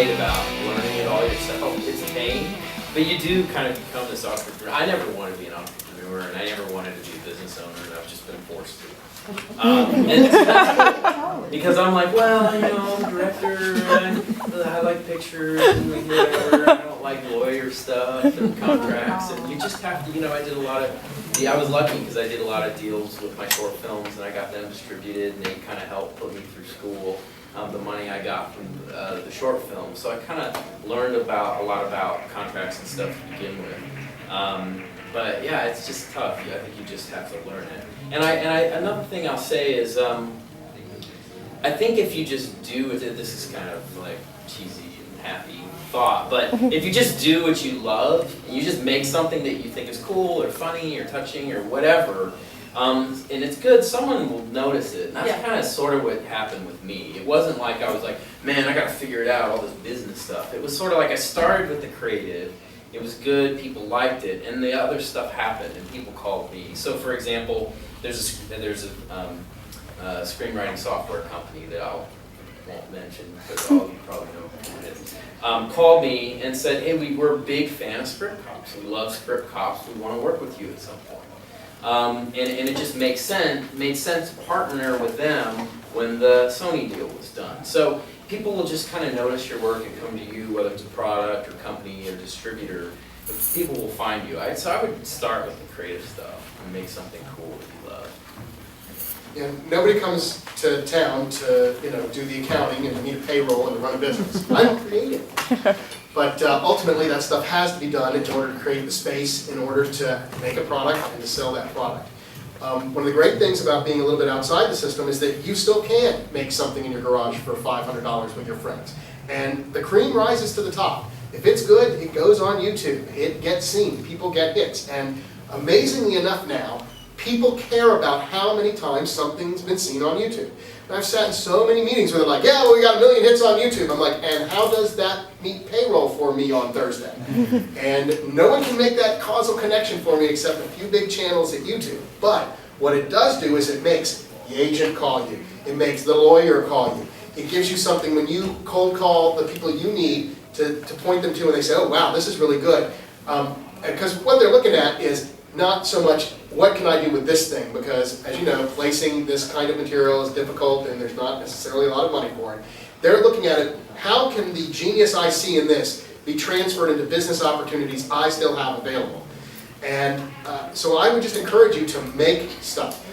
great about learning it all yourself. It's a pain, but you do kind of become this entrepreneur. I never wanted to be an entrepreneur, and I never wanted to be a business owner, and I've just been forced to. Because I'm like, well, you know, I'm a director, and I like pictures, and whatever. I don't like lawyer stuff and contracts, and you just have to, you know, I did a lot of, I was lucky because I did a lot of deals with my short films, and I got them distributed, and they kind of helped put me through school. The money I got from the short film, so I kind of learned a lot about contracts and stuff to begin with. But yeah, it's just tough. I think you just have to learn it. And another thing I'll say is, I think if you just do it, this is kind of like cheesy and happy thought, but if you just do what you love, and you just make something that you think is cool or funny or touching or whatever, and it's good, someone will notice it. And that's kind of sort of what happened with me. It wasn't like I was like, man, I got to figure it out, all this business stuff. It was sort of like I started with the creative. It was good, people liked it, and the other stuff happened, and people called me. So, for example, there's a screenwriting software company that I won't mention, because all of you probably know who it is, called me and said, hey, we're a big fan of Script Cops. We love Script Cops. We want to work with you at some point. And it just made sense to partner with them when the Sony deal was done. So people will just kind of notice your work and come to you, whether it's a product or company or distributor. But people will find you. So I would start with the creative stuff and make something cool that you love. Yeah, nobody comes to town to do the accounting and to meet a payroll and to run a business. I'm creative. But ultimately that stuff has to be done in order to create the space in order to make a product and to sell that product. One of the great things about being a little bit outside the system is that you still can make something in your garage for $500 with your friends. And the cream rises to the top. If it's good, it goes on YouTube. It gets seen. People get hits. And amazingly enough now, people care about how many times something's been seen on YouTube. And I've sat in so many meetings where they're like, yeah, well, we got 1 million hits on YouTube. I'm like, and how does that meet payroll for me on Thursday? And no one can make that causal connection for me except a few big channels at YouTube. But what it does do is it makes the agent call you. It makes the lawyer call you. It gives you something when you cold call the people you need to point them to and they say, oh, wow, this is really good. Because what they're looking at is not so much, what can I do with this thing? Because, as you know, placing this kind of material is difficult and there's not necessarily a lot of money for it. They're looking at it, how can the genius I see in this be transferred into business opportunities I still have available? And so I would just encourage you to make stuff.